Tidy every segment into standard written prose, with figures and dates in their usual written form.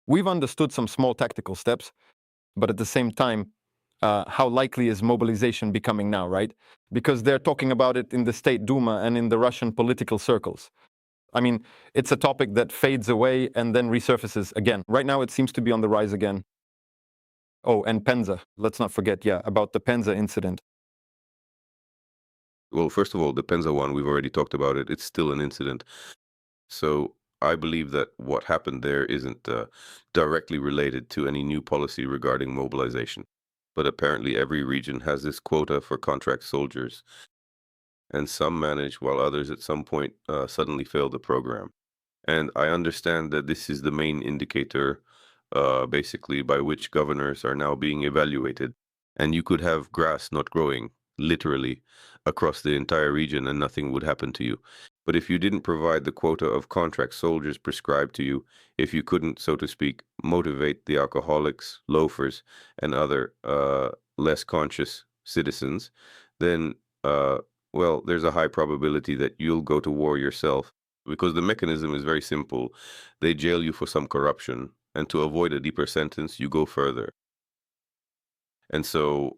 We've understood some small tactical steps, but at the same time, how likely is mobilization becoming now, right? Because they're talking about it in the State Duma and in the Russian political circles. I mean, it's a topic that fades away and then resurfaces again. Right now, it seems to be on the rise again. Oh, and Penza. Let's not forget, yeah, about the Penza incident. Well, first of all, the Penza one, we've already talked about it. It's still an incident. So I believe that what happened there isn't directly related to any new policy regarding mobilization. But apparently, every region has this quota for contract soldiers, and some manage while others at some point suddenly fail the program. And I understand that this is the main indicator, basically, by which governors are now being evaluated. And you could have grass not growing, literally, across the entire region and nothing would happen to you. But if you didn't provide the quota of contract soldiers prescribed to you, if you couldn't, so to speak, motivate the alcoholics, loafers, and other less conscious citizens, then, well, there's a high probability that you'll go to war yourself because the mechanism is very simple. They jail you for some corruption, and to avoid a deeper sentence, you go further. And so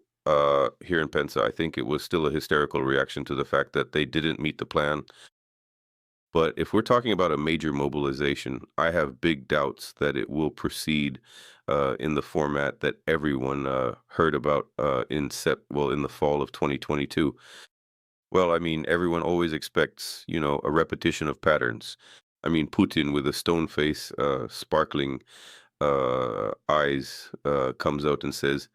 here in Pensa, I think it was still a hysterical reaction to the fact that they didn't meet the plan. But if we're talking about a major mobilization, I have big doubts that it will proceed in the format that everyone heard about in the fall of 2022. Well, I mean, everyone always expects, a repetition of patterns. I mean, Putin with a stone face, sparkling eyes, comes out and says,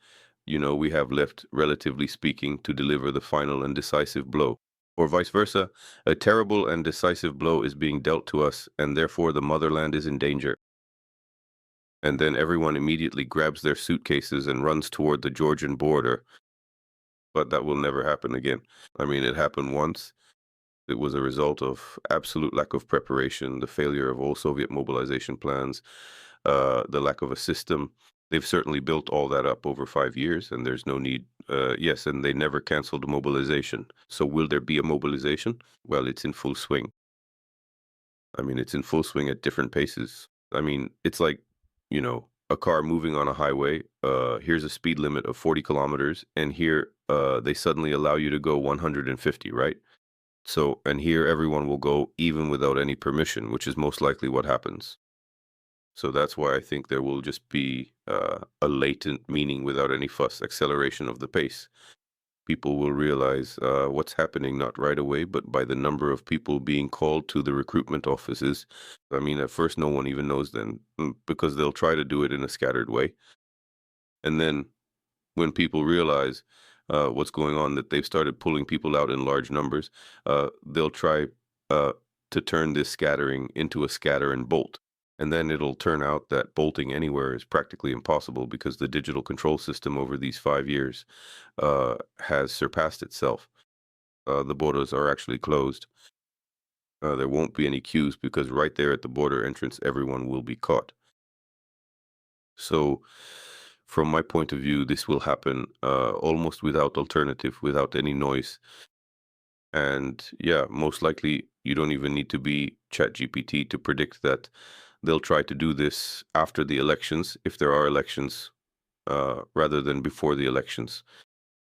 we have left, relatively speaking, to deliver the final and decisive blow. Or vice versa, a terrible and decisive blow is being dealt to us, and therefore the motherland is in danger. And then everyone immediately grabs their suitcases and runs toward the Georgian border. But that will never happen again. I mean, it happened once. It was a result of absolute lack of preparation, the failure of all Soviet mobilization plans, the lack of a system. They've certainly built all that up over 5 years, and there's no need. Yes, and they never canceled mobilization. So will there be a mobilization? Well, it's in full swing. I mean, it's in full swing at different paces. I mean, it's like, a car moving on a highway. Here's a speed limit of 40 kilometers, and here they suddenly allow you to go 150, right? So, and here everyone will go even without any permission, which is most likely what happens. So that's why I think there will just be a latent meaning without any fuss, acceleration of the pace. People will realize what's happening not right away, but by the number of people being called to the recruitment offices. I mean, at first, no one even knows then because they'll try to do it in a scattered way. And then when people realize what's going on, that they've started pulling people out in large numbers, they'll try uh, to turn this scattering into a scatter and bolt. And then it'll turn out that bolting anywhere is practically impossible because the digital control system over these 5 years has surpassed itself. The borders are actually closed. There won't be any queues because right there at the border entrance, everyone will be caught. So, from my point of view, this will happen almost without alternative, without any noise. And yeah, most likely you don't even need to be ChatGPT to predict that they'll try to do this after the elections, if there are elections, rather than before the elections.